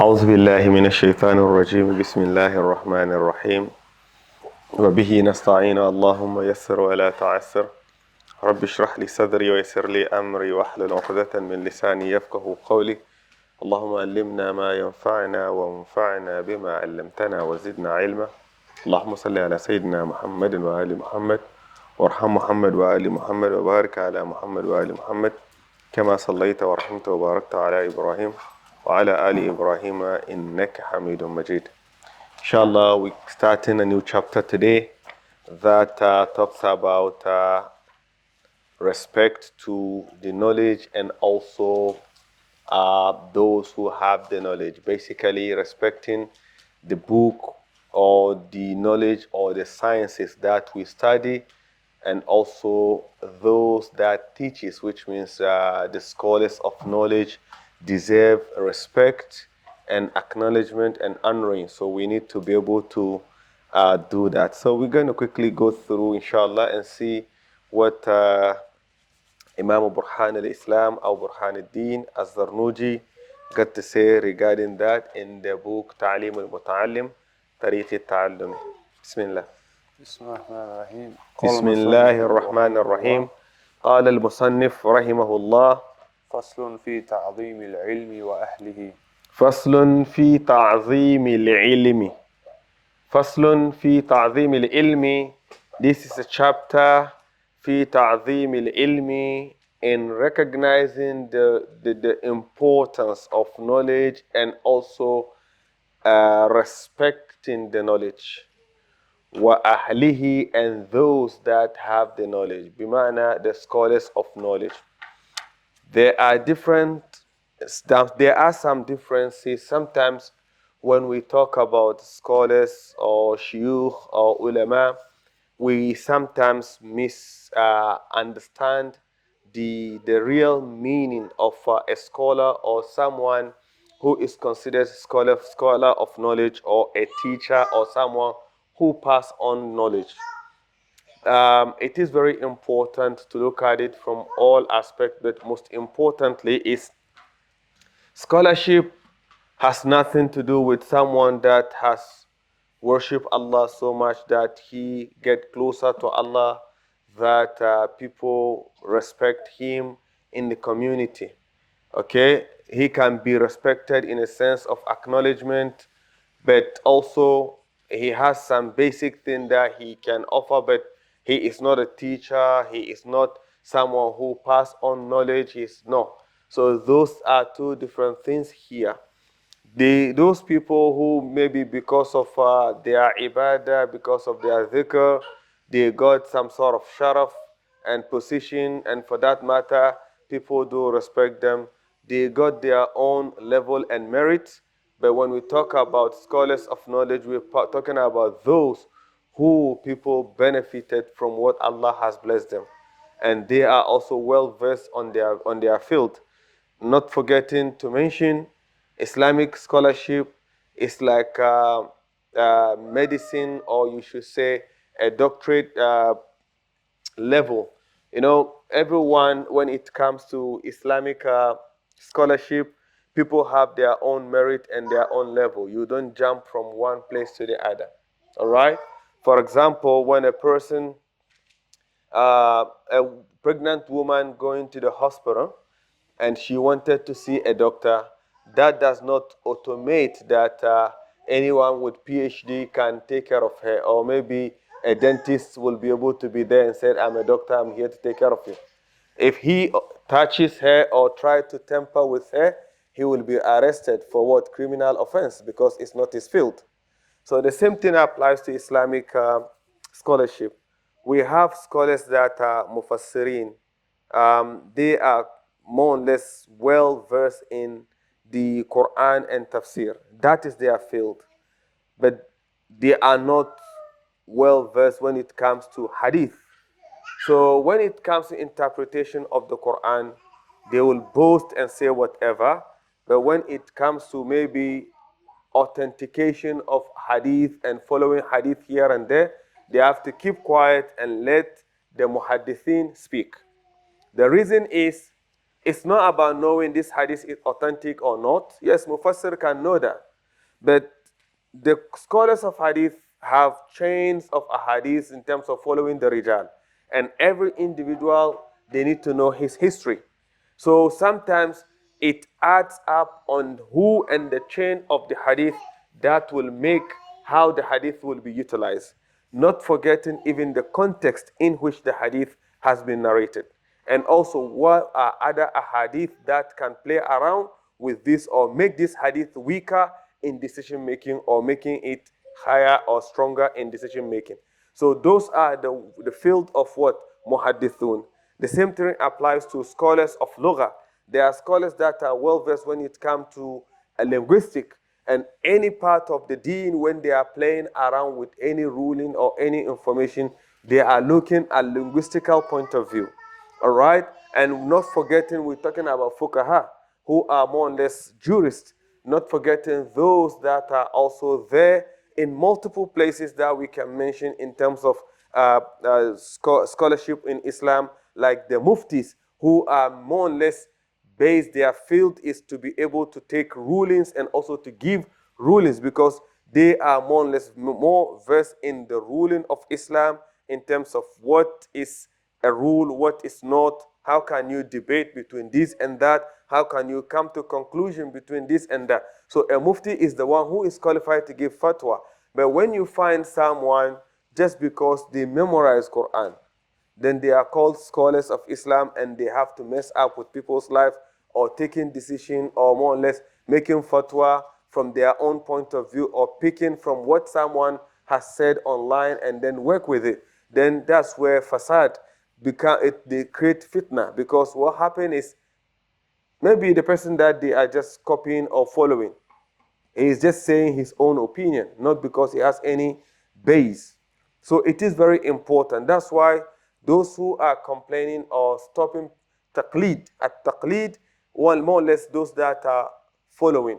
أعوذ بالله من الشيطان الرجيم بسم الله الرحمن الرحيم وبه نستعين اللهم يسر ولا تعسر رب اشرح لي صدري ويسر لي أمري واحلل عقدة من لساني يفقه قولي اللهم علمنا ما ينفعنا وانفعنا بما علمتنا وزدنا علما اللهم صل على سيدنا محمد وآل محمد وارحم محمد وآل محمد وبارك على محمد وآل محمد كما صليت ورحمت وباركت على إبراهيم وعلى آل إبراهيم إنك حميد مجيد. Inshallah, we're starting a new chapter today that talks about respect to the knowledge and also those who have the knowledge. Basically, respecting the book or the knowledge or the sciences that we study, and also those that teaches, which means the scholars of knowledge deserve respect and acknowledgement and honoring. So we need to be able to do that. So we're going to quickly go through, inshallah, and see what Imam Burhan al-Islam or Burhan al-Din al-Zarnuji got to say regarding that in the book Ta'lim al-Muta'allim, Tariq al-Ta'allum. Bismillah. بسم الله الرحمن الرحيم. بسم الله الرحمن الرحيم. قال المصنف رحمه الله فصل في تعظيم العلم وأهله. فصل في تعظيم العلم. فصل في تعظيم العلم. This is a chapter في تعظيم العلم, in recognizing the importance of knowledge and also respecting the knowledge. وأهله, and those that have the knowledge. بمعنى the scholars of knowledge. There are some differences. Sometimes when we talk about scholars or shuyukh or ulama, we sometimes misunderstand the real meaning of a scholar or someone who is considered scholar of knowledge, or a teacher, or someone who pass on knowledge. It is very important to look at it from all aspects, but most importantly is scholarship has nothing to do with someone that has worshipped Allah so much that he get closer to Allah, that people respect him in the community. Okay, he can be respected in a sense of acknowledgement, but also he has some basic thing that he can offer, but he is not a teacher, he is not someone who pass on knowledge, he's no. So those are two different things here. Those people who maybe because of their ibadah, because of their dhikr, they got some sort of sharaf and position, and for that matter, people do respect them. They got their own level and merit. But when we talk about scholars of knowledge, we're talking about those who people benefited from what Allah has blessed them. And they are also well versed on their field. Not forgetting to mention Islamic scholarship is like medicine, or you should say a doctorate level. You know, everyone, when it comes to Islamic scholarship, people have their own merit and their own level. You don't jump from one place to the other. All right? For example, when a person, a pregnant woman going to the hospital, and she wanted to see a doctor, that does not automate that anyone with PhD can take care of her, or maybe a dentist will be able to be there and say, I'm a doctor, I'm here to take care of you. If he touches her or tries to tamper with her, he will be arrested for what? Criminal offense, because it's not his field. So the same thing applies to Islamic scholarship. We have scholars that are mufassirin. They are more or less well versed in the Quran and tafsir. That is their field. But they are not well versed when it comes to hadith. So when it comes to interpretation of the Quran, they will boast and say whatever. But when it comes to maybe authentication of hadith and following hadith here and there, they have to keep quiet and let the muhaddithin speak. The reason is It's not about knowing this hadith is authentic or not. Yes, Mufassir can know that. But the scholars of hadith have chains of ahadith in terms of following the rijal. And every individual, they need to know his history. So sometimes it adds up on who and the chain of the hadith that will make how the hadith will be utilized. Not forgetting even the context in which the hadith has been narrated. And also what are other ahadith that can play around with this or make this hadith weaker in decision making or making it higher or stronger in decision making. So those are the field of what? Muhaddithun. The same thing applies to scholars of Lugha. There are scholars that are well versed when it comes to a linguistic and any part of the deen when they are playing around with any ruling or any information, they are looking at linguistical point of view. All right? And not forgetting, we're talking about fuqaha, who are more or less jurists, not forgetting those that are also there in multiple places that we can mention in terms of scholarship in Islam, like the muftis, who are more or less based, their field is to be able to take rulings and also to give rulings because they are more or less more versed in the ruling of Islam in terms of what is a rule, what is not, how can you debate between this and that, how can you come to conclusion between this and that. So a mufti is the one who is qualified to give fatwa. But when you find someone just because they memorize Quran, then they are called scholars of Islam and they have to mess up with people's life or taking decision or more or less making fatwa from their own point of view or picking from what someone has said online and then work with it. Then that's where fasad they create fitna because what happened is maybe the person that they are just copying or following, he is just saying his own opinion, not because he has any base. So it is very important. That's why those who are complaining or stopping taqlid, at taqlid, well, more or less those that are following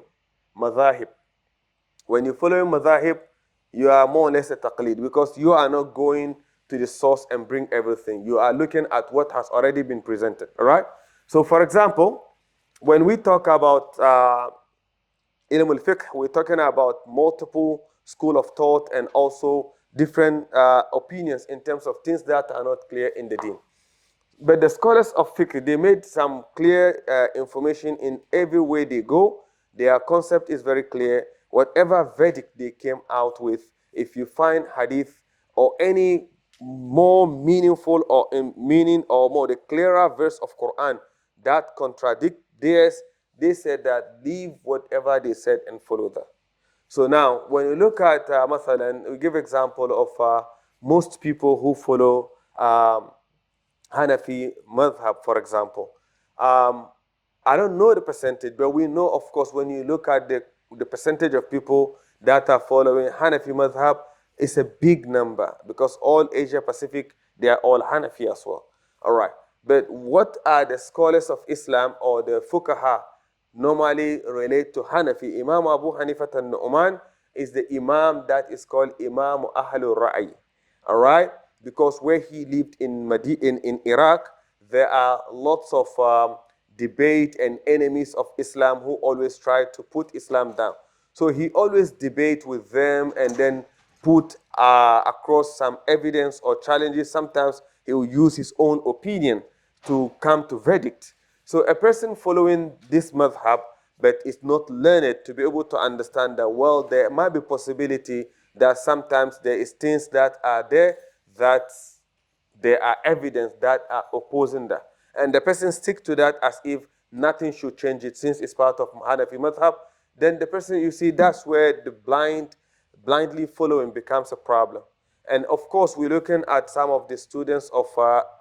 madhahib. When you follow madhahib, you are more or less a taqlid because you are not going to the source and bring everything. You are looking at what has already been presented. All right? So, for example, when we talk about ilm al-fiqh, we're talking about multiple school of thought and also different opinions in terms of things that are not clear in the deen. But the scholars of fiqh, they made some clear information in every way they go. Their concept is very clear. Whatever verdict they came out with, if you find hadith or any more meaningful or in meaning or more the clearer verse of Quran that contradict theirs, they said that leave whatever they said and follow that. So now, when you look at, mathalan, we give example of most people who follow Hanafi madhab, for example. Um, I don't know the percentage, but we know, of course, when you look at the percentage of people that are following Hanafi madhab, it's a big number because all Asia Pacific, they are all Hanafi as well. All right. But what are the scholars of Islam or the fuqaha normally relate to Hanafi? Imam Abu Hanifat al-Nu'man is the Imam that is called Imam Ahlul Ra'i. All right? Because where he lived in Iraq, there are lots of debate and enemies of Islam who always try to put Islam down. So he always debate with them and then put across some evidence or challenges. Sometimes he will use his own opinion to come to verdict. So a person following this madhab but is not learned to be able to understand that, well, there might be possibility that sometimes there is things that are there that there are evidence that are opposing that. And the person stick to that as if nothing should change it since it's part of Hanafi madhab. Then the person, you see, that's where the blindly following becomes a problem. And of course, we're looking at some of the students of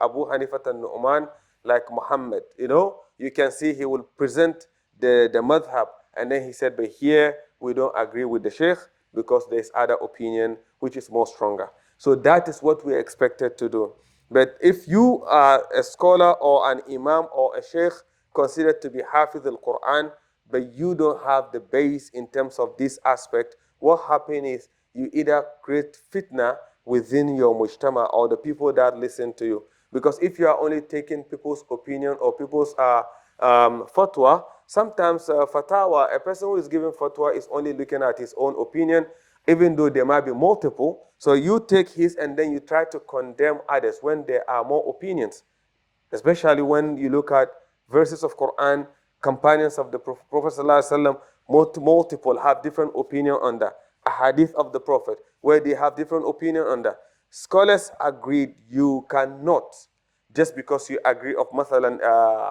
Abu Hanifat al-Nu'man, like Muhammad. You know, you can see he will present the madhab, and then he said, but here we don't agree with the sheikh because there's other opinion which is more stronger. So that is what we expected to do. But if you are a scholar or an imam or a sheikh considered to be hafiz al-Quran, but you don't have the base in terms of this aspect, what happens is you either create fitna within your mujtama or the people that listen to you. Because if you are only taking people's opinion or people's fatwa. Sometimes fatawa, a person who is giving fatwa is only looking at his own opinion, even though there might be multiple. So you take his and then you try to condemn others when there are more opinions, especially when you look at verses of Quran, companions of the Prophet ﷺ, multiple have different opinion on that. A hadith of the Prophet, where they have different opinion on that. Scholars agreed you cannot, just because you agree of Mathalan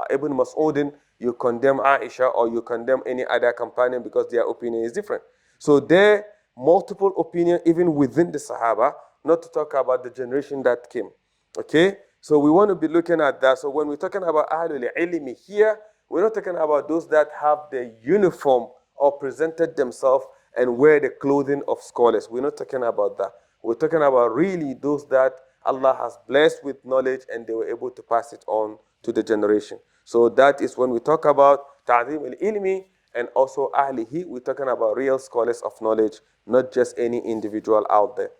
Ibn Mas'udin, you condemn Aisha or you condemn any other companion because their opinion is different. So there multiple opinion even within the Sahaba, not to talk about the generation that came. Okay? So we want to be looking at that. So when we're talking about Ahlul Ilmi here, we're not talking about those that have the uniform or presented themselves and wear the clothing of scholars. We're not talking about that. We're talking about really those that Allah has blessed with knowledge and they were able to pass it on to the generation. So that is when we talk about Ta'zim al-Ilmi and also Ahlihi, we're talking about real scholars of knowledge, not just any individual out there.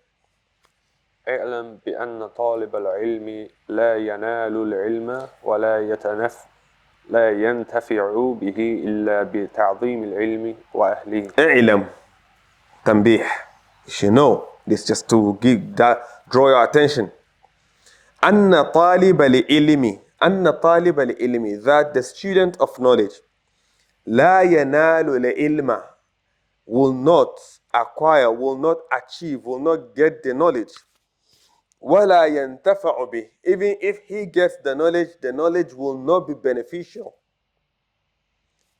اعلم بأن طالب العلم لا ينال العلم لا ينتفع به إلا بتعظيم العلم وأهله. اعلم تنبيه. You should know. This just to give that, draw your attention. أن طالب العلم أن طالب العلم, that the student of knowledge, لا ينال العلم, will not acquire, will not achieve, will not get the knowledge. ولا ينتفع به, even if he gets the knowledge will not be beneficial.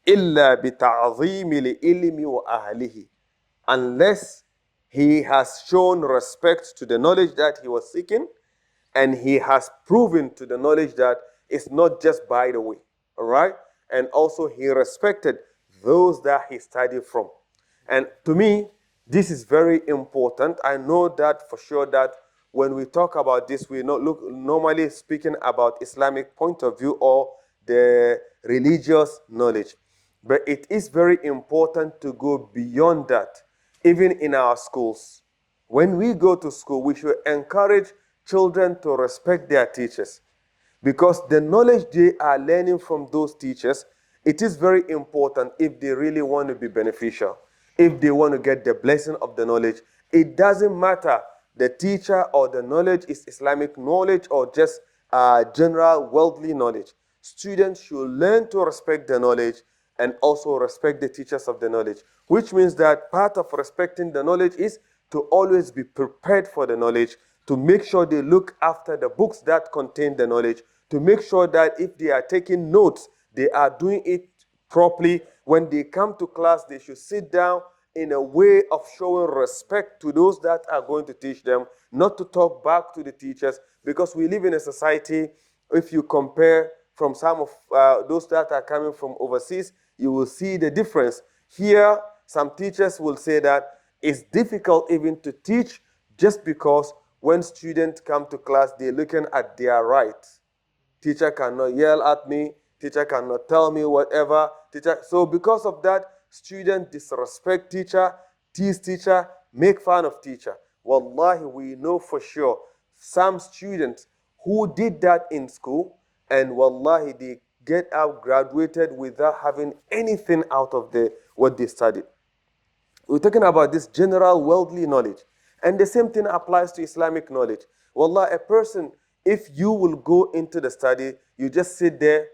إلا بتعظيم العلم وأهله, unless he has shown respect to the knowledge that he was seeking and he has proven to the knowledge that it's not just by the way, all right? And also he respected those that he studied from. And to me, this is very important. I know that for sure that when we talk about this, we're not normally speaking about Islamic point of view or the religious knowledge. But it is very important to go beyond that, even in our schools. When we go to school, we should encourage children to respect their teachers, because the knowledge they are learning from those teachers, it is very important if they really want to be beneficial, if they want to get the blessing of the knowledge. It doesn't matter the teacher or the knowledge is Islamic knowledge or just general worldly knowledge. Students should learn to respect the knowledge and also respect the teachers of the knowledge, which means that part of respecting the knowledge is to always be prepared for the knowledge, to make sure they look after the books that contain the knowledge, to make sure that if they are taking notes, they are doing it properly. When they come to class, they should sit down in a way of showing respect to those that are going to teach them, not to talk back to the teachers, because we live in a society, if you compare from some of those that are coming from overseas, you will see the difference. Here, some teachers will say that it's difficult even to teach just because when students come to class, they're looking at their rights. Teacher cannot yell at me. Teacher cannot tell me whatever. So because of that, students disrespect teacher, tease teacher, make fun of teacher. Wallahi, we know for sure some students who did that in school, and wallahi, they get out graduated without having anything out of what they studied. We're talking about this general worldly knowledge. And the same thing applies to Islamic knowledge. Wallah, a person, if you will go into the study, you just sit there,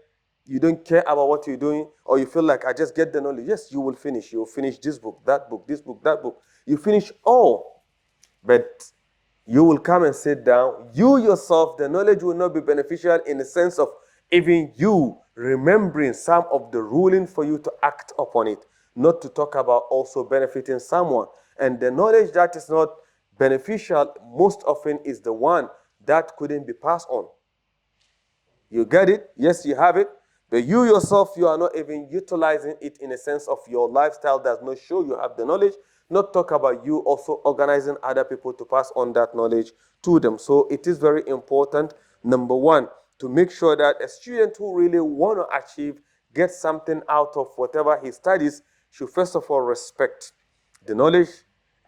you don't care about what you're doing, or you feel like, I just get the knowledge. Yes, you will finish. You will finish this book, that book, this book, that book. You finish all. But you will come and sit down. You yourself, the knowledge will not be beneficial in the sense of even you remembering some of the ruling for you to act upon it, not to talk about also benefiting someone. And the knowledge that is not beneficial most often is the one that couldn't be passed on. You get it? Yes, you have it. But you yourself, you are not even utilizing it in a sense of your lifestyle does not show you have the knowledge. Not talk about you also organizing other people to pass on that knowledge to them. So it is very important, number one, to make sure that a student who really want to achieve, get something out of whatever he studies, should first of all respect the knowledge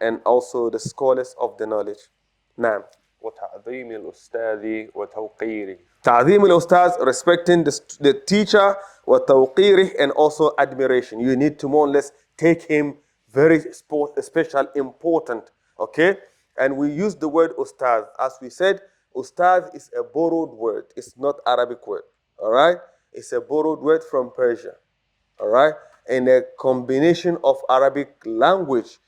and also the scholars of the knowledge. Now, وتعظيم الأستاذ وتوقيره. تعظيم الأستاذ, respecting the teacher, وتوقيره, and also admiration. You need to more or less take him very special, important. Okay? And we use the word ustaz. As we said, ustaz is a borrowed word. It's not Arabic word. All right? It's a borrowed word from Persia. All right? And a combination of Arabic language,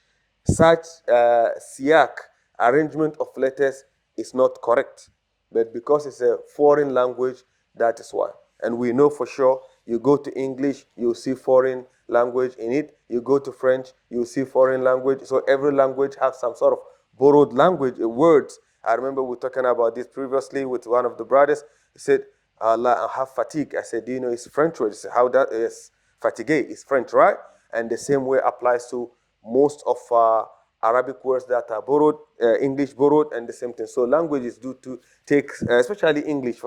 such siyak, arrangement of letters, is not correct. But because it's a foreign language, that is why. And we know for sure, you go to English, you see foreign language in it. You go to French, you see foreign language. So every language has some sort of borrowed language, words. I remember we were talking about this previously with one of the brothers. He said, Allah, I have fatigue. I said, do you know it's French word? He said, how that is? Fatigue is French, right? And the same way applies to most of Arabic words that are borrowed, English borrowed, and the same thing. So languages do to take, especially English.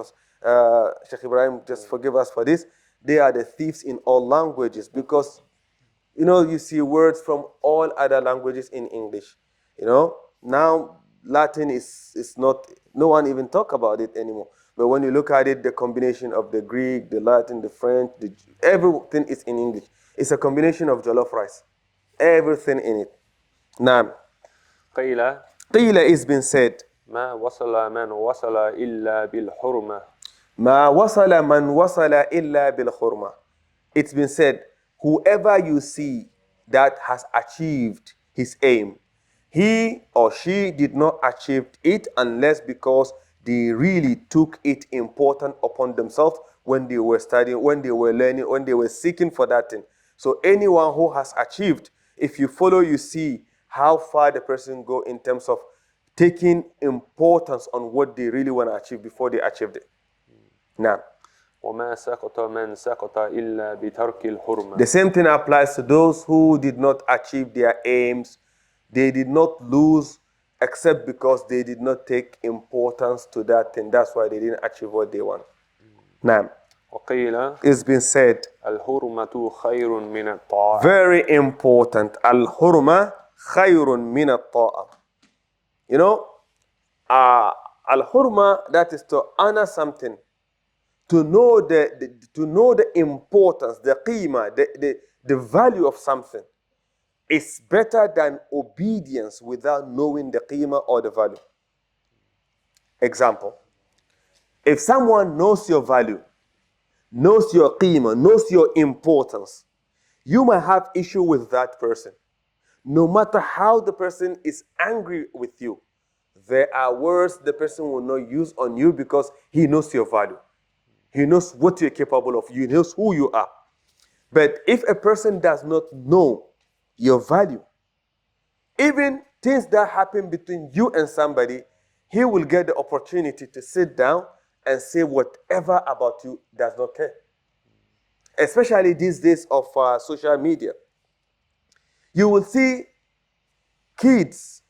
Sheikh Ibrahim, just forgive us for this. They are the thieves in all languages because, you see words from all other languages in English. Now Latin is not, no one even talk about it anymore. But when you look at it, the combination of the Greek, the Latin, the French, everything is in English. It's a combination of jollof rice. Everything in it. Now, قيل قيل is been said. ما وصل من وصل إلا بالحرمة. ما وصل من وصل إلا بالحرمة. It's been said, whoever you see that has achieved his aim, he or she did not achieve it unless because they really took it important upon themselves when they were studying, when they were learning, when they were seeking for that thing. So anyone who has achieved, if you follow, you see how far the person go in terms of taking importance on what they really want to achieve before they achieved it. Now, وما سقط من سقط إلا بترك الحرمة. the same thing applies to those who did not achieve their aims. They did not lose except because they did not take importance to that thing. That's why they didn't achieve what they want. Now, وقيل it's been said, الحرمة خير من الطاعة. very important, al-hurma khayrun min at-ta'a. Al-hurma, that is to honor something, to know the importance, the qima, the value of something, is better than obedience without knowing the qima or the value. Example, if someone knows your value, knows your qima, knows your importance, you might have issue with that person. No matter how the person is angry with you, there are words the person will not use on you because he knows your value. He knows what you're capable of. He knows who you are. But if a person does not know your value, even things that happen between you and somebody, he will get the opportunity to sit down and say whatever about you does not care. Especially these days of social media. You will see kids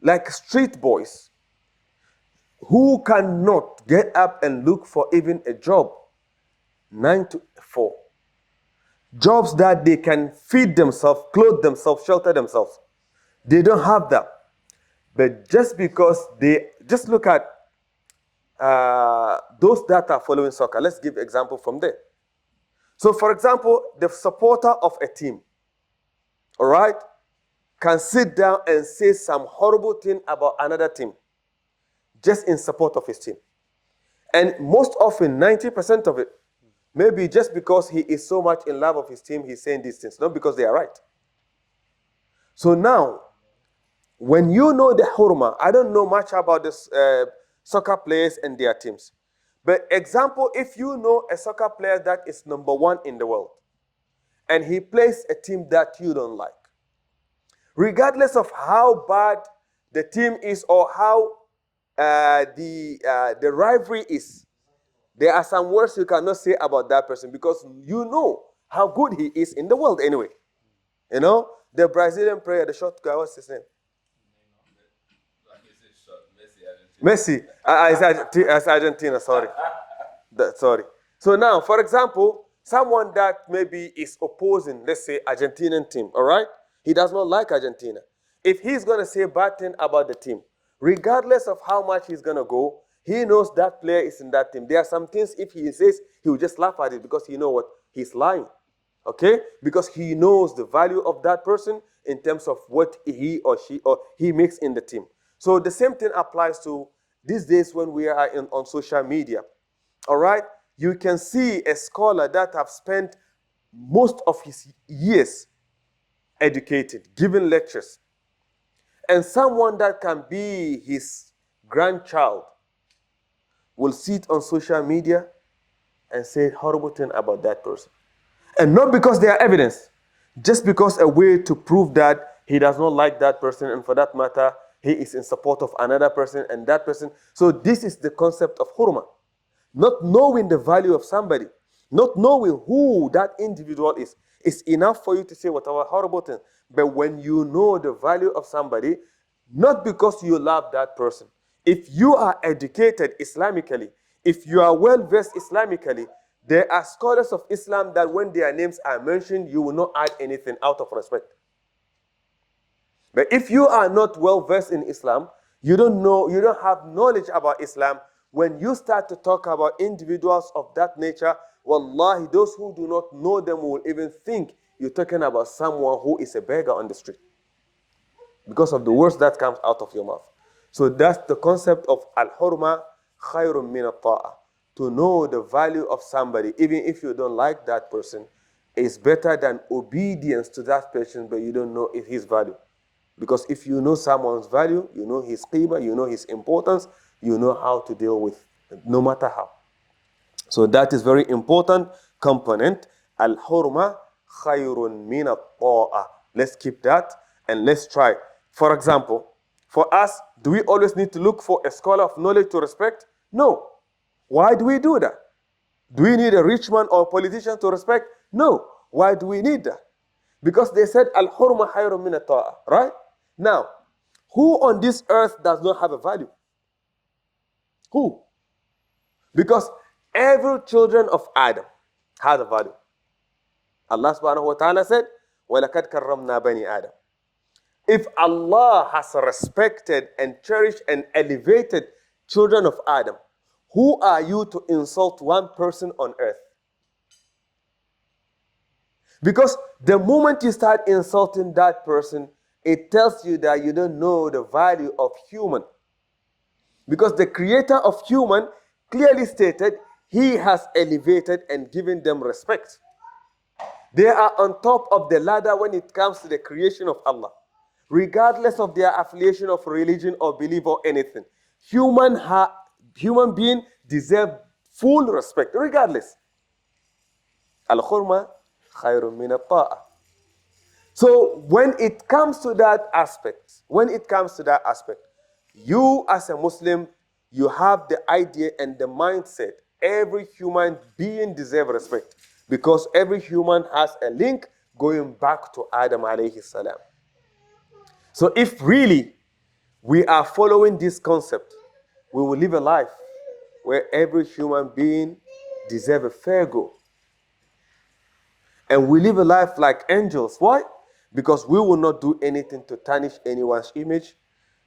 like street boys who cannot get up and look for even a job 9 to 4. Jobs that they can feed themselves, clothe themselves, shelter themselves. They don't have that. But just because just look at those that are following soccer. Let's give example from there. So for example, the supporter of a team, all right, can sit down and say some horrible thing about another team just in support of his team. And most often, 90% of it, maybe just because he is so much in love of his team, he's saying these things, not because they are right. So now, when you know the hurma, I don't know much about this soccer players and their teams. But example, if you know a soccer player that is number 1 in the world, and he plays a team that you don't like, regardless of how bad the team is or how the rivalry is, there are some words you cannot say about that person because you know how good he is in the world anyway. The Brazilian player, the short guy, what's his name? Messi. As Argentina, sorry. Sorry. So now, for example, someone that maybe is opposing, let's say, Argentinian team, all right? He does not like Argentina. If he's going to say bad thing about the team, regardless of how much he's going to go, he knows that player is in that team. There are some things, if he says, he will just laugh at it because he knows what? He's lying. Okay? Because he knows the value of that person in terms of what he or she or he makes in the team. So the same thing applies to these days when we are on social media. All right? You can see a scholar that have spent most of his years educated, giving lectures, and someone that can be his grandchild will sit on social media and say horrible thing about that person. And not because they are evidence, just because a way to prove that he does not like that person, and for that matter, he is in support of another person and that person. So this is the concept of hurma. Not knowing the value of somebody, not knowing who that individual is. It's enough for you to say whatever horrible thing. But when you know the value of somebody, not because you love that person. If you are educated Islamically, if you are well versed Islamically, there are scholars of Islam that when their names are mentioned, you will not add anything out of respect. But if you are not well versed in Islam, you don't know, you don't have knowledge about Islam, when you start to talk about individuals of that nature, wallahi, those who do not know them will even think you're talking about someone who is a beggar on the street because of the words that comes out of your mouth. So that's the concept of al-hurma khayrun min al-ta'a. To know the value of somebody, even if you don't like that person, is better than obedience to that person, but you don't know his value. Because if you know someone's value, you know his qima, you know his importance, you know how to deal with it, no matter how. So that is very important component. Al-hurma khayrun min at-ta'a. Let's keep that and let's try. For example, for us, do we always need to look for a scholar of knowledge to respect? No. Why do we do that? Do we need a rich man or a politician to respect? No. Why do we need that? Because they said al-hurma khayrun min at-ta'a, right? Now, who on this earth does not have a value? Who? Because every children of Adam had a value. Allah subhanahu wa ta'ala said, وَلَقَدْ كَرَّمْنَا بَنِي آدَمَ. If Allah has respected and cherished and elevated children of Adam, who are you to insult one person on earth? Because the moment you start insulting that person, it tells you that you don't know the value of human. Because the creator of human clearly stated he has elevated and given them respect. They are on top of the ladder when it comes to the creation of Allah. Regardless of their affiliation of religion or belief or anything. Human being deserve full respect, regardless. Al-khurma khayrun min at-ta'a. So when it comes to that aspect, you as a Muslim, you have the idea and the mindset, every human being deserves respect because every human has a link going back to Adam alayhi salam. So if really we are following this concept, we will live a life where every human being deserves a fair go. And we live a life like angels. Why? Because we will not do anything to tarnish anyone's image.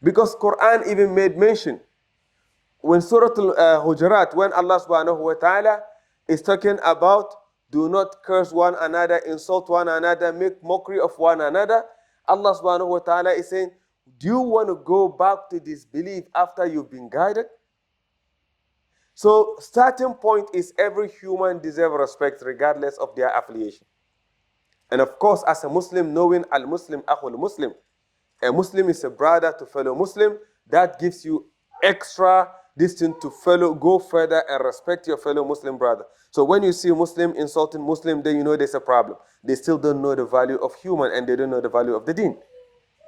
Because Quran even made mention. When Surah Al-Hujurat, when Allah subhanahu wa ta'ala is talking about do not curse one another, insult one another, make mockery of one another, Allah subhanahu wa ta'ala is saying, do you want to go back to disbelief after you've been guided? So starting point is every human deserves respect regardless of their affiliation. And of course, as a Muslim, knowing al-Muslim akhul Muslim, a Muslim is a brother to fellow Muslim, that gives you extra distance to go further and respect your fellow Muslim brother. So when you see Muslim insulting Muslim, then you know there's a problem. They still don't know the value of human and they don't know the value of the deen.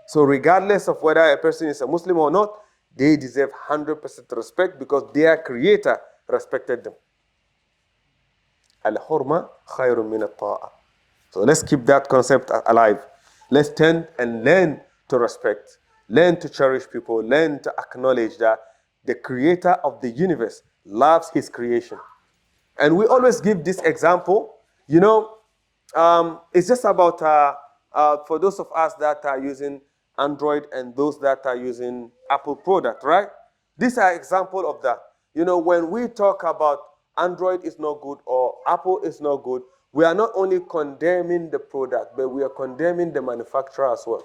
So regardless of whether a person is a Muslim or not, they deserve 100% respect because their creator respected them. Al-hurma khayrun min at-ta'a. So let's keep that concept alive. Let's tend and learn to respect, learn to cherish people, learn to acknowledge that the creator of the universe loves his creation. And we always give this example. It's just about, for those of us that are using Android and those that are using Apple product, right? These are example of that. When we talk about Android is not good or Apple is not good, we are not only condemning the product, but we are condemning the manufacturer as well.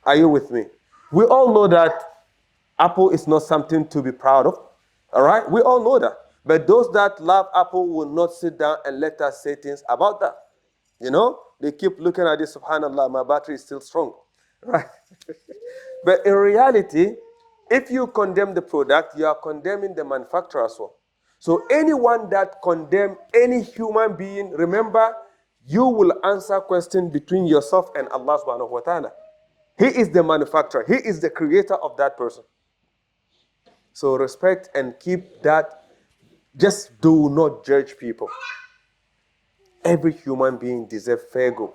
Are you with me? We all know that Apple is not something to be proud of. All right? We all know that. But those that love Apple will not sit down and let us say things about that. They keep looking at this, subhanAllah, my battery is still strong. Right? But in reality, if you condemn the product, you are condemning the manufacturer as well. So anyone that condemn any human being, remember, you will answer question between yourself and Allah subhanahu wa ta'ala. He is the manufacturer. He is the creator of that person. So respect and keep that. Just do not judge people. Every human being deserves fair go.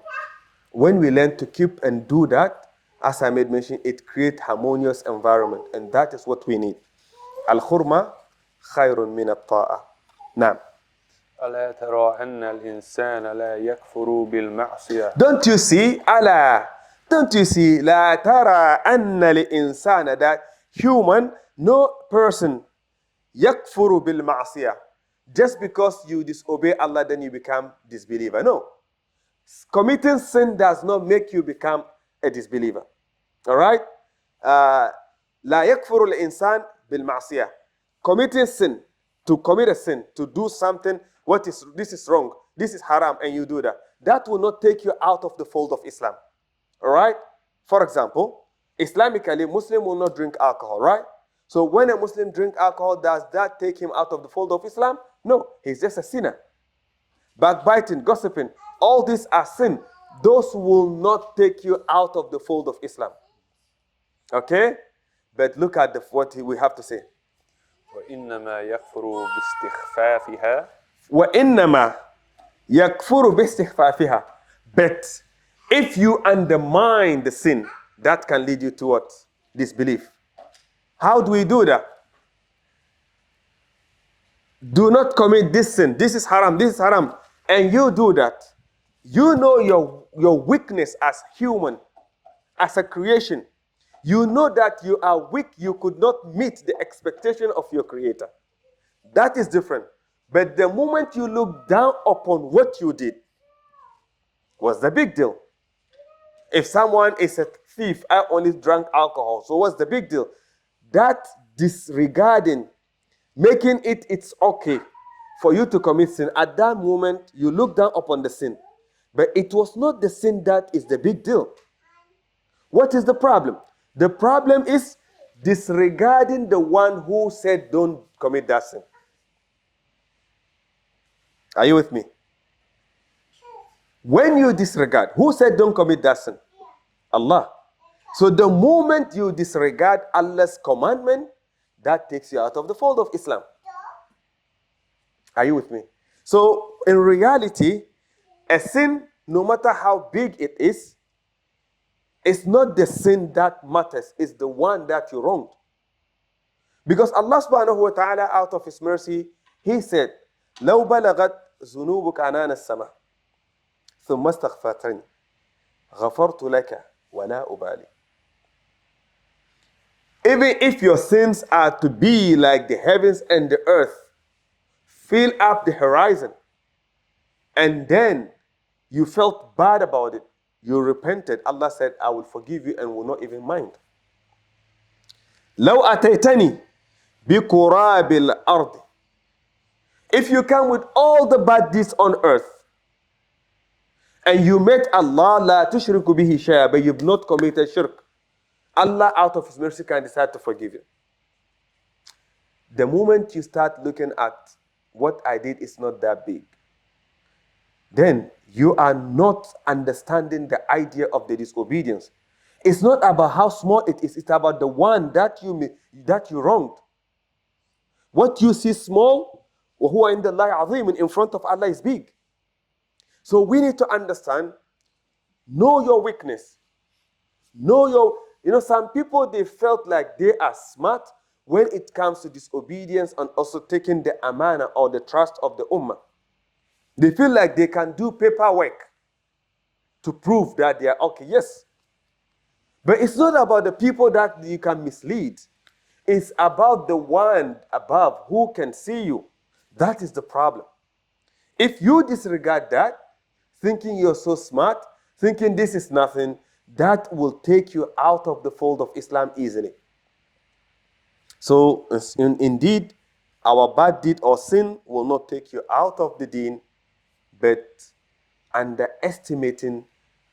When we learn to keep and do that, as I made mention, it creates harmonious environment. And that is what we need. Al-khurma khayrun min at-ta'a. Now, ألا ترى أن الإنسان لا يكفر بالمعصية don't you see, Allah, don't you see, la tara anna li-insana, that human, no person, yakfuru bil ma'asiyah. Just because you disobey Allah, then you become disbeliever. No. Committing sin does not make you become a disbeliever. All right? La yakfuru al-insan bil ma'asiyah. Committing sin, to commit a sin, to do something, this is wrong, this is haram, and you do that. That will not take you out of the fold of Islam. All right? For example, Islamically, Muslim will not drink alcohol, right? So when a Muslim drink alcohol, does that take him out of the fold of Islam? No, he's just a sinner. Backbiting, gossiping, all these are sin. Those will not take you out of the fold of Islam. Okay? But look at what we have to say. وإنما يكفر باستخفافها وَإِنَّمَا يَكْفُرُ بِاسْتِخْفَافِهَا. But if you undermine the sin, that can lead you to what? Disbelief. How do we do that? Do not commit this sin. This is haram. This is haram. And you do that. You know your weakness as human, as a creation. You know that you are weak. You could not meet the expectation of your creator. That is different. But the moment you look down upon what you did, what's the big deal? If someone is a thief, I only drank alcohol. So what's the big deal? That disregarding, making it's okay for you to commit sin. At that moment, you look down upon the sin. But it was not the sin that is the big deal. What is the problem? The problem is disregarding the one who said don't commit that sin. Are you with me? When you disregard, who said don't commit that sin? Allah. So the moment you disregard Allah's commandment, that takes you out of the fold of Islam. Are you with me? So in reality, a sin, no matter how big it is, it's not the sin that matters, it's the one that you wronged. Because Allah subhanahu wa ta'ala, out of His mercy, He said, لو بلغت ذنوبك عنان السماء ثم استغفرتني غفرت لك ولا أبالي. Even if your sins are to be like the heavens and the earth, fill up the horizon, and then you felt bad about it, you repented, Allah said, I will forgive you and will not even mind. لو أتيتني بقراب الأرض. If you come with all the bad deeds on earth, and you met Allah, لا تشرك به شيئا, but you've not committed shirk, Allah, out of His mercy, can decide to forgive you. The moment you start looking at what I did is not that big, then you are not understanding the idea of the disobedience. It's not about how small it is, it's about the one that you wronged. What you see small, وَهُوَ عِنْدَ اللَّهِ عَظِيمٌ, in front of Allah is big. So we need to understand, know your weakness. Some people, they felt like they are smart when it comes to disobedience and also taking the amana or the trust of the ummah. They feel like they can do paperwork to prove that they are okay. Yes, But it's not about the people that you can mislead. It's about the one above who can see you. That is the problem. If you disregard that, thinking you're so smart, thinking this is nothing, that will take you out of the fold of Islam easily. So, indeed, our bad deed or sin will not take you out of the deen, but underestimating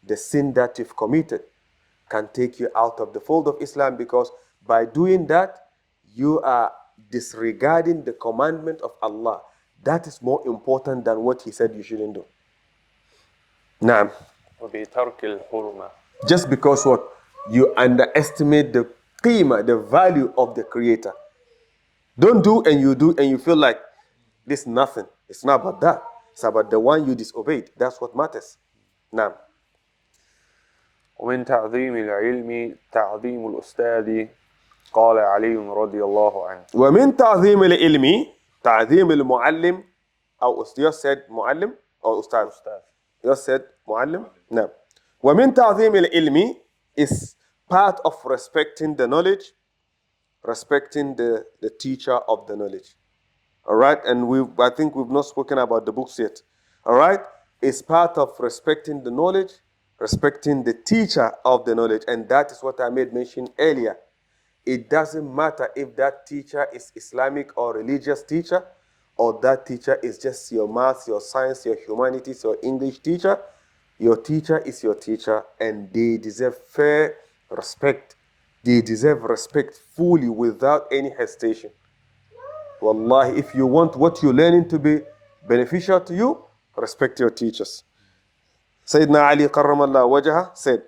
the sin that you've committed can take you out of the fold of Islam, because by doing that, you are disregarding the commandment of Allah. That is more important than what He said you shouldn't do. Now, وبترك الحرمة. just because what? You underestimate the qima, the value of the Creator. Don't do and you feel like this is nothing. It's not about that. It's about the one you disobeyed. That's what matters. Now, ومن تعظيم العلم تعظيم الأستاذ قال علي رضي الله عنه. ومن تعظيم العلم تعظيم المعلم أو you said معلم أو أستاذ. You said معلم. No. ومن تعظيم العلم is part of respecting the knowledge, respecting the teacher of the knowledge. All right, and I think we've not spoken about the books yet. All right, it's part of respecting the knowledge, respecting the teacher of the knowledge, and that is what I made mention earlier. It doesn't matter if that teacher is Islamic or religious teacher, or that teacher is just your math, your science, your humanities, your English teacher. Your teacher is your teacher, and they deserve fair respect. They deserve respect fully without any hesitation. Wallahi, if you want what you're learning to be beneficial to you, respect your teachers. Sayyidina Ali karramallahu wajha said,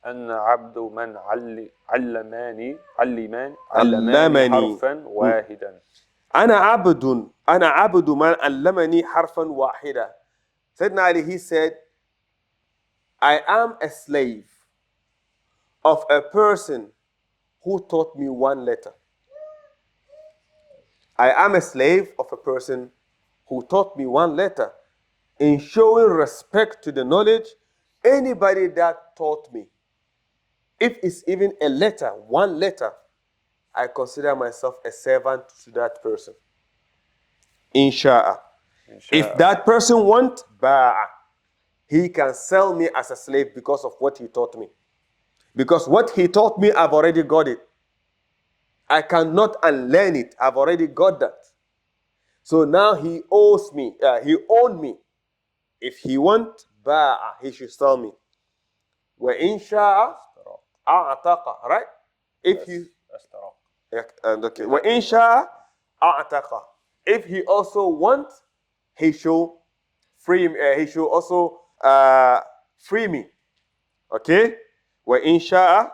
أن عبد من علماني علمني حرفا واحدا. أنا عبد من علمني حرفا واحدا. Sayyidina Ali, he said, I am a slave of a person who taught me one letter. I am a slave of a person who taught me one letter. In showing respect to the knowledge, anybody that taught me, if it's even a letter, one letter, I consider myself a servant to that person. Inshallah. If that person wants, ba'a, he can sell me as a slave because of what he taught me. Because what he taught me, I've already got it. I cannot unlearn it. I've already got that. So now he owes me, he owned me. If he wants, ba'a, he should sell me. وَإِنْ شَاءَ أَعْتَقَ. Right? If he... Okay. وَإِنْ شَاءَ أَعْتَقَ. If he also wants, he should free me. He should also free me. Okay? وَإِنْ شَاءَ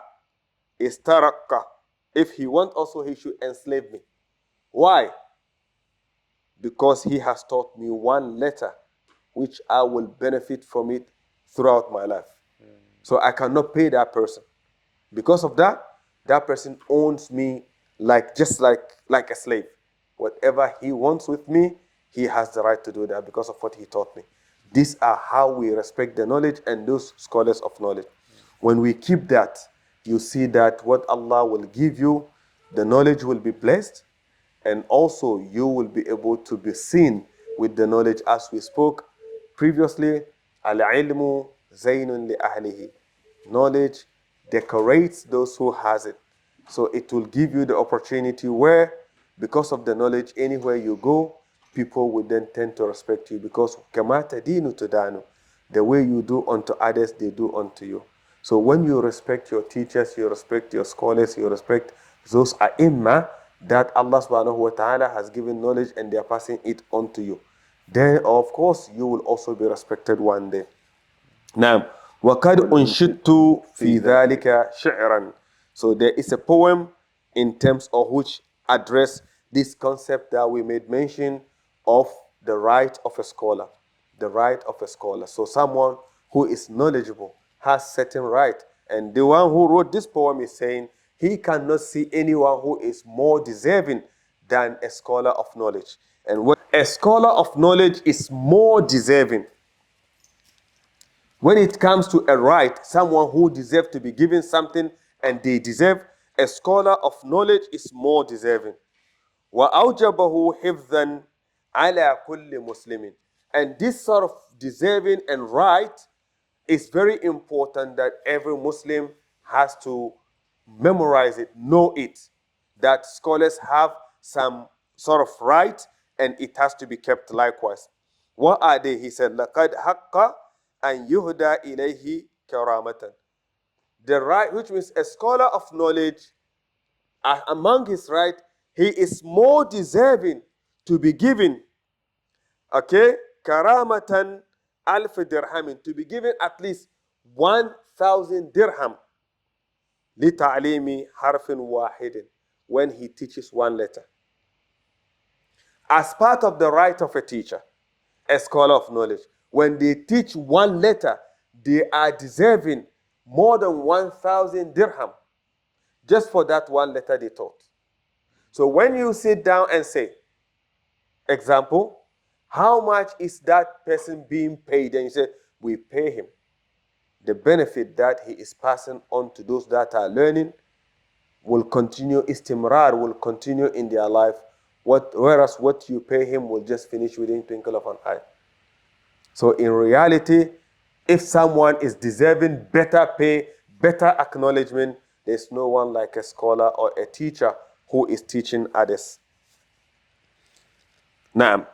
إِسْتَرَقَ. If he wants also, he should enslave me. Why? Because he has taught me one letter, which I will benefit from it throughout my life. So I cannot pay that person. Because of that, that person owns me just like a slave. Whatever he wants with me, he has the right to do that because of what he taught me. These are how we respect the knowledge and those scholars of knowledge. When we keep that, you see that what Allah will give you, the knowledge will be blessed, and also you will be able to be seen with the knowledge, as we spoke previously. Al-ilmu zaynun li ahlihi. Knowledge decorates those who has it. So it will give you the opportunity where, because of the knowledge, anywhere you go, people will then tend to respect you, because kama tadinu tudanu. The way you do unto others, they do unto you. So when you respect your teachers, you respect your scholars, you respect those ai that Allah subhanahu wa ta'ala has given knowledge and they are passing it on to you, then of course you will also be respected one day. Now, وَقَدْ أُنْشِدْتُ فِي ذَلِكَ شِعْرًا. So there is a poem in terms of which address this concept that we made mention of the right of a scholar. The right of a scholar. So someone who is knowledgeable has certain right. And the one who wrote this poem is saying he cannot see anyone who is more deserving than a scholar of knowledge. And when a scholar of knowledge is more deserving, When it comes to a right, someone who deserves to be given something and they deserve, a scholar of knowledge is more deserving. وَأَوْجَبَهُ حِفْظًا عَلَى كُلِّ مُسْلِمٍ. And this sort of deserving and right is very important that every Muslim has to memorize it, know it, that scholars have some sort of right and it has to be kept likewise. What are they? He said, لَقَدْ حَقَّ أَنْ يُهْدَى إِلَيْهِ كَرَامَةً. The right, which means a scholar of knowledge, among his right, he is more deserving to be given, okay, karamatan alf dirhamin, to be given at least 1,000 dirham li ta'limi harfin wahidin, when he teaches one letter. As part of the right of a teacher, a scholar of knowledge, when they teach one letter, they are deserving more than 1,000 dirham just for that one letter they taught. So when you sit down and say, example, how much is that person being paid? And you say, we pay him. The benefit that he is passing on to those that are learning will continue, istimrar will continue in their life. Whereas what you pay him will just finish within twinkle of an eye. So in reality, if someone is deserving better pay, better acknowledgement, there's no one like a scholar or a teacher who is teaching others. نعم.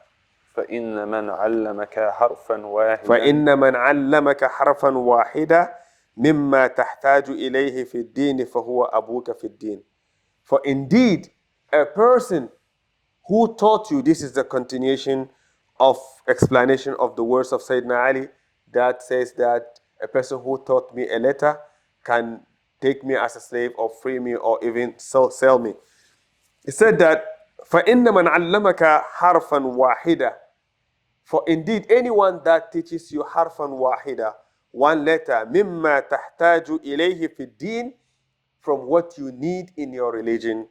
فإن من علمك حرفا واحدا فإن من علمك حرفا واحدا مما تحتاج إليه في الدين فهو أبوك في الدين. For indeed, a person who taught you, this is the continuation of explanation of the words of Sayyidina Ali that says that a person who taught me a letter can take me as a slave or free me or even sell me. He said that فَإِنَّ مَنْ عَلَّمَكَ حَرْفًا وَاحِدًا. For indeed, anyone that teaches you harfan wahida, one letter, mimma tahtaju ilayhi fi din, from what you need in your religion,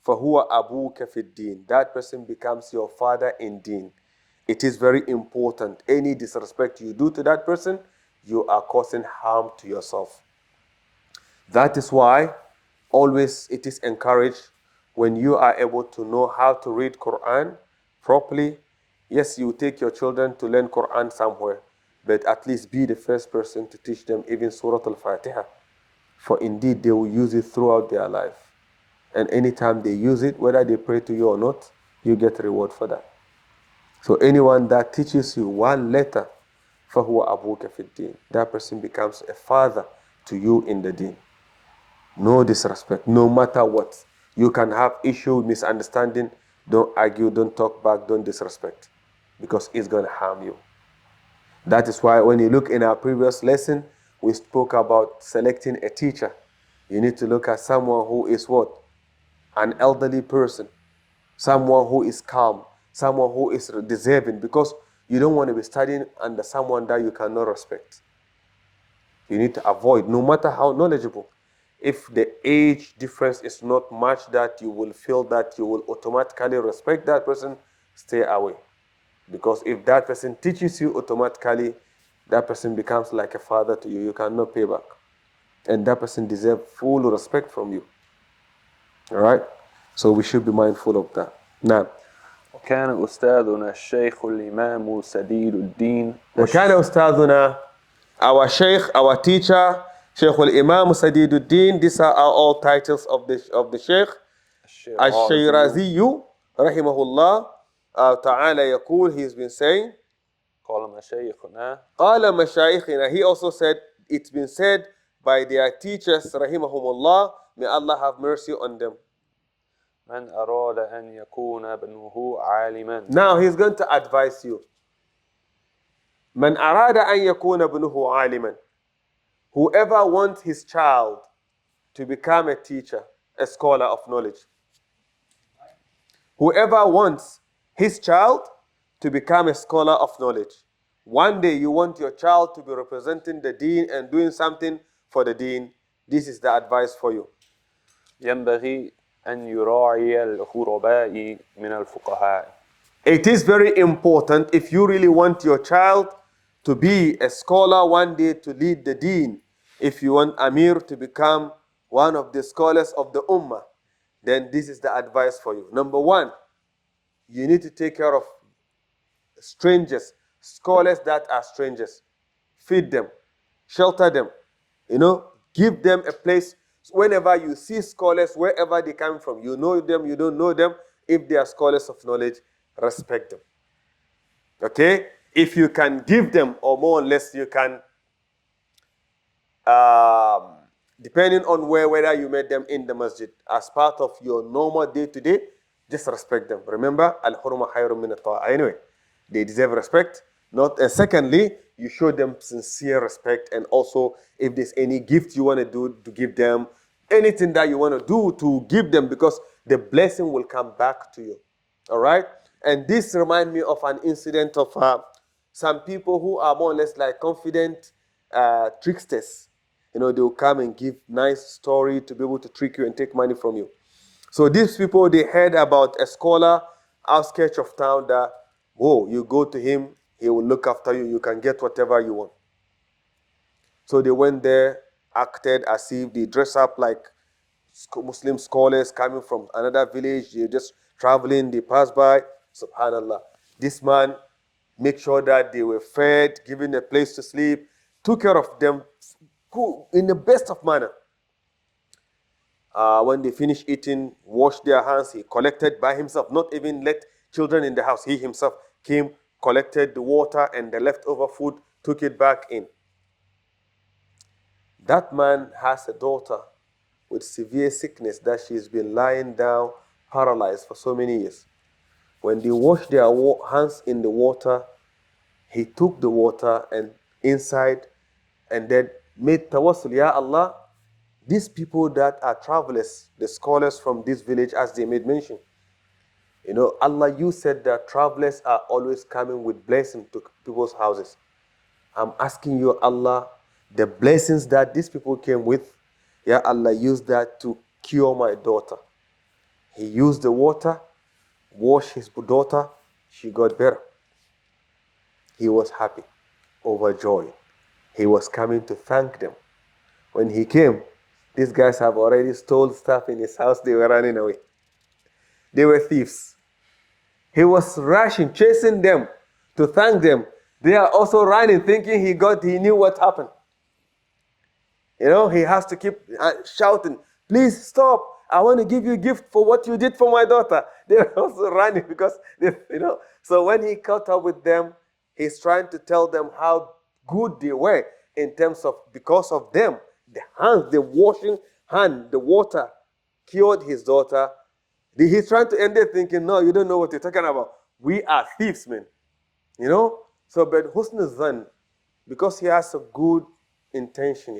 fahuwa abuka fi din. That person becomes your father in deen. It is very important. Any disrespect you do to that person, you are causing harm to yourself. That is why always it is encouraged when you are able to know how to read Quran properly. Yes, you take your children to learn Quran somewhere, but at least be the first person to teach them even Surah Al-Fatiha. For indeed, they will use it throughout their life. And anytime they use it, whether they pray to you or not, you get reward for that. So anyone that teaches you one letter, فَهُوَ أَبُوكَ فِي الدِّينِ, that person becomes a father to you in the deen. No disrespect, no matter what. You can have issue, misunderstanding. Don't argue, don't talk back, don't disrespect, because it's going to harm you. That is why when you look in our previous lesson, we spoke about selecting a teacher. You need to look at someone who is what? An elderly person. Someone who is calm. Someone who is deserving, because you don't want to be studying under someone that you cannot respect. You need to avoid, no matter how knowledgeable. If the age difference is not much that you will feel that you will automatically respect that person, stay away. Because if that person teaches you automatically, that person becomes like a father to you. You cannot pay back. And that person deserves full respect from you. All right? So we should be mindful of that. Now, وكان أستاذنا الشيخ الإمام سديد الدين وكان أستاذنا, our sheikh, our teacher, Sheikh al-Imam Sadiduddin. These are all titles of the sheikh. الشيرازي الشيرازي رحمه الله تعالى يقول, he's been saying, قال مشايخنا قال مشايخنا. He also said, it's been said by their teachers rahimahumullah, may Allah have mercy on them. من أراد أن يكون ابنه عالما. Now he's going to advise you. من أراد أن يكون ابنه عالما. Whoever wants his child to become a teacher, a scholar of knowledge. Whoever wants his child to become a scholar of knowledge. One day you want your child to be representing the deen and doing something for the deen. This is the advice for you. ينبغي أن يراعي الغرباء من الفقهاء. It is very important, if you really want your child to be a scholar one day to lead the deen, if you want Amir to become one of the scholars of the Ummah, then this is the advice for you. Number one, you need to take care of strangers, scholars that are strangers. Feed them, shelter them, give them a place. Whenever you see scholars, wherever they come from, you know them, you don't know them, if they are scholars of knowledge, respect them. Okay? If you can give them, or more or less you can, um, depending on whether you met them in the masjid, as part of your normal day-to-day, just respect them. Remember, al-hurma khayrun min at-ta'a. Anyway, they deserve respect. Not, and secondly, you show them sincere respect, and also if there's any gift you want to do, to give them, anything that you want to do to give them, because the blessing will come back to you. All right? And this reminds me of an incident of some people who are more or less like confident tricksters. They'll come and give nice story to be able to trick you and take money from you. So these people, they heard about a scholar outskirts of town that, whoa, you go to him, he will look after you, you can get whatever you want. So they went there, acted as if they dress up like Muslim scholars coming from another village, they're just traveling, they pass by, subhanallah. This man make sure that they were fed, given a place to sleep, took care of them in the best of manner. When they finished eating, washed their hands, he collected by himself, not even let children in the house. He himself came, collected the water and the leftover food, took it back in. That man has a daughter with severe sickness that she's been lying down, paralyzed for so many years. When they washed their hands in the water, he took the water and inside and then made tawassul, Ya Allah, these people that are travelers, the scholars from this village, as they made mention, Allah, you said that travelers are always coming with blessings to people's houses. I'm asking you, Allah, the blessings that these people came with, Ya Allah, use that to cure my daughter. He used the water, washed his daughter, she got better. He was happy, overjoyed. He was coming to thank them. When he came, these guys have already stole stuff in his house, they were running away. They were thieves. He was rushing, chasing them to thank them. They are also running, thinking he knew what happened. He has to keep shouting, please stop. I want to give you a gift for what you did for my daughter. They were also running because, So when he caught up with them, he's trying to tell them how good they were in terms of, because of them, the washing hand, the water cured his daughter. He's trying to end it thinking, no, you don't know what you're talking about. We are thieves, man. So, but Husn Zan, because he has a good intention,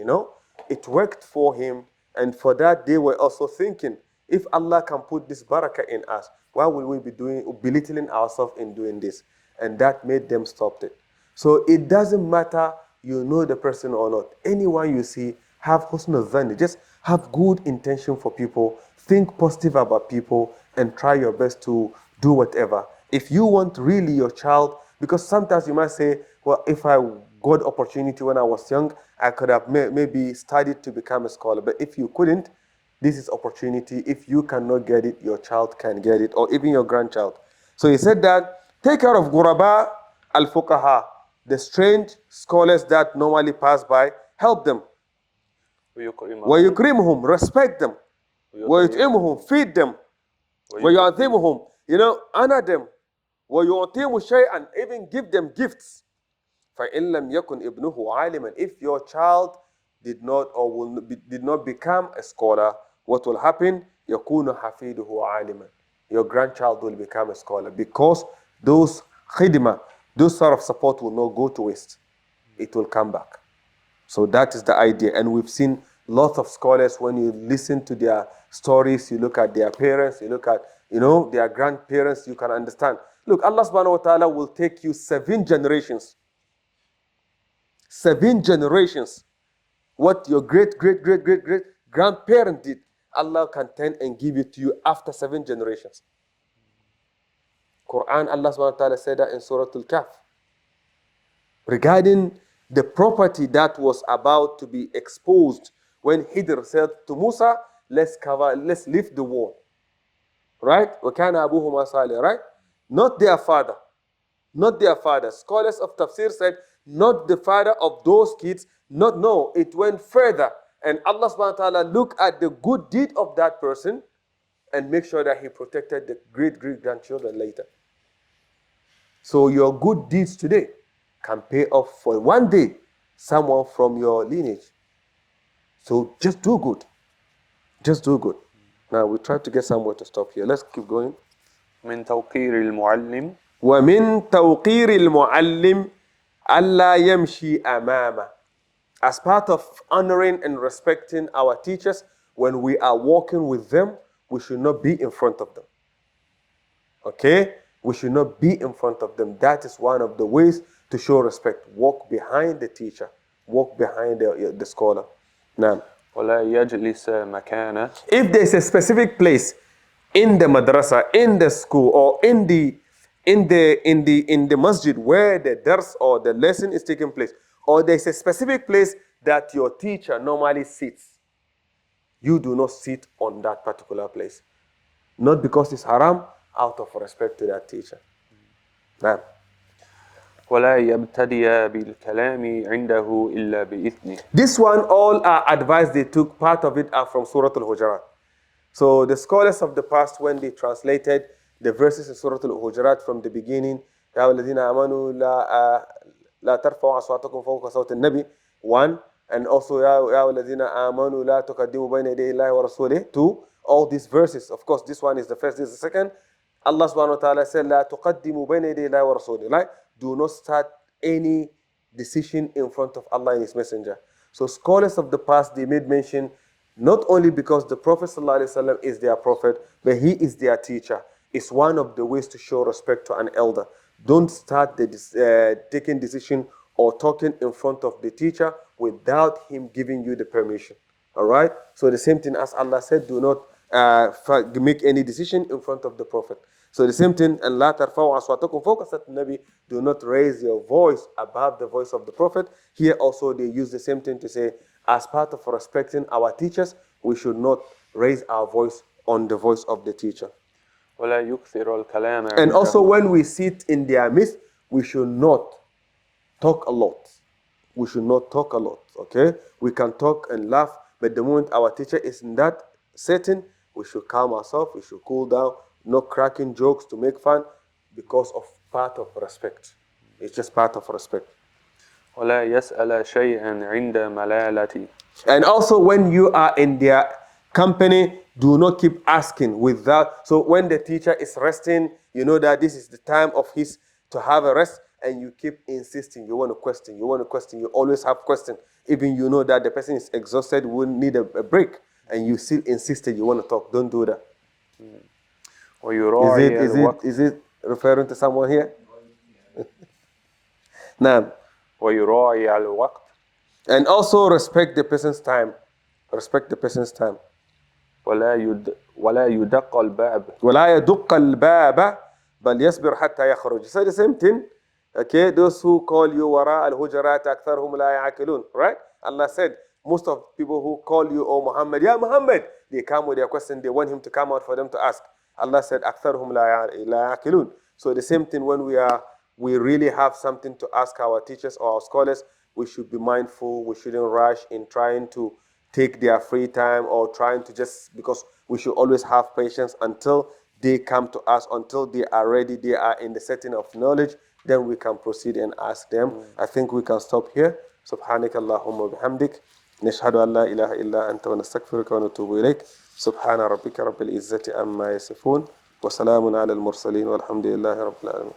it worked for him. And for that, they were also thinking, if Allah can put this barakah in us, why will we be belittling ourselves in doing this? And that made them stop it. So it doesn't matter you know the person or not. Anyone you see, have husn al-dhan. Just have good intention for people. Think positive about people and try your best to do whatever. If you want really your child, because sometimes you might say, well, if I got opportunity when I was young, I could have maybe studied to become a scholar. But if you couldn't, this is opportunity. If you cannot get it, your child can get it, or even your grandchild. So he said that, take care of Ghuraba al-Fuqaha, the strange scholars that normally pass by, help them. ويكرمهم وَيُكْرِمْهُمْ, respect them. وَيُطْعِمْهُمْ, feed them. وَيُعْظِمْهُمْ, honor them. وَيُعْطِيهُ شَيْئًا, even give them gifts. فَإِن لَمْ يَكُنْ ابْنُهُ عَالِمًا, if your child did not become a scholar, what will happen? يَكُونُ حَفِيدُهُ عَالِمًا, your grandchild will become a scholar, because those khidmah, those sort of support will not go to waste. It will come back. So that is the idea. And we've seen lots of scholars, when you listen to their stories, you look at their parents, you look at, their grandparents, you can understand. Look, Allah subhanahu wa ta'ala will take you 7 generations. 7 generations. What your great grandparent did, Allah can turn and give it to you after 7 generations. Quran, Allah subhanahu wa ta'ala said that in Surah Al-Kahf. regarding the property that was about to be exposed when Hidr said to Musa, let's lift the wall. Right? وَكَانَ أَبُوهُمَا صَالِحًا. Right? Not their father. Not their father. Scholars of tafsir said, not the father of those kids. Not, no, it went further. And Allah subhanahu wa ta'ala looked at the good deed of that person and make sure that he protected the great-great-grandchildren later. So your good deeds today can pay off for one day someone from your lineage. So just do good. Just do good. Now we try to get somewhere to stop here. Let's keep going. من توقير المعلم ومن توقير المعلم ألا يمشي أمامه. As part of honoring and respecting our teachers, when we are walking with them, we should not be in front of them. Okay? We should not be in front of them. That is one of the ways to show respect. Walk behind the teacher. Walk behind the scholar. Now, ولا يجلس مكانه if there's a specific place in the madrasa, in the school, or in the masjid where the dars or the lesson is taking place, or there's a specific place that your teacher normally sits, you do not sit on that particular place. Not because it's haram, out of respect to that teacher. Now, ولا يبتدئ بالكلام عنده إلا بإذنه. this one, all are advice they took, part of it are from Surah Al-Hujurat. So the scholars of the past, when they translated the verses in Surah Al-Hujurat from the beginning, يا الذين آمنوا لا ترفعوا أصواتكم فوق صوت النبي, 1, and also يا الذين آمنوا لا تقدموا بين يدي الله ورسوله, 2, all these verses. Of course, this one is the first, this is the second. Allah subhanahu wa ta'ala said, لا تقدموا بين يدي الله ورسوله. Right? Do not start any decision in front of Allah and His Messenger. So scholars of the past, they made mention, not only because the Prophet ﷺ is their prophet, but he is their teacher. It's one of the ways to show respect to an elder. Don't start taking decision or talking in front of the teacher without him giving you the permission. All right? So the same thing as Allah said, do not make any decision in front of the Prophet. So the same thing, and لا ترفعوا أصواتكم فوق صوت النبي, do not raise your voice above the voice of the Prophet. Here also they use the same thing to say, as part of respecting our teachers, we should not raise our voice on the voice of the teacher. ولا يكثر الكلام And عنده. also when we sit in their midst, we should not talk a lot. We should not talk a lot, okay? We can talk and laugh, but the moment our teacher is in that setting, we should calm ourselves, we should cool down, not cracking jokes to make fun, because of part of respect. It's just part of respect. ولا يسأل شيئا عند ملالتي. And also when you are in their company, do not keep asking without. So when the teacher is resting, you know that this is the time of his to have a rest, and you keep insisting, you want to question, you always have question. Even you know that the person is exhausted, will need a break, and you still insisted you want to talk. Don't do that. ويراعي الوقت. Is it referring to someone here? Now, ويراعي الوقت. and also respect the person's time. Respect the person's time. ولا يدق الباب. ولا يدق الباب بل يصبر حتى يخرج. So the same thing. Okay, those who call you وراء الهجرات أكثرهم لا يعقلون. Right? Allah said, most of people who call you, oh Muhammad, Ya Muhammad, they come with their question, they want him to come out for them to ask. Allah said, أكثرهم لا يعقلون. So the same thing when we really have something to ask our teachers or our scholars, we should be mindful, we shouldn't rush in trying to take their free time or trying to just, because we should always have patience until they come to us, until they are ready, they are in the setting of knowledge, then we can proceed and ask them. I think we can stop here. سبحانك اللهم وبحمدك نشهد أن لا إله إلا أنت ونستغفرك ونتوب إليك سبحان ربك رب العزة عما يصفون وسلام على المرسلين والحمد لله رب العالمين.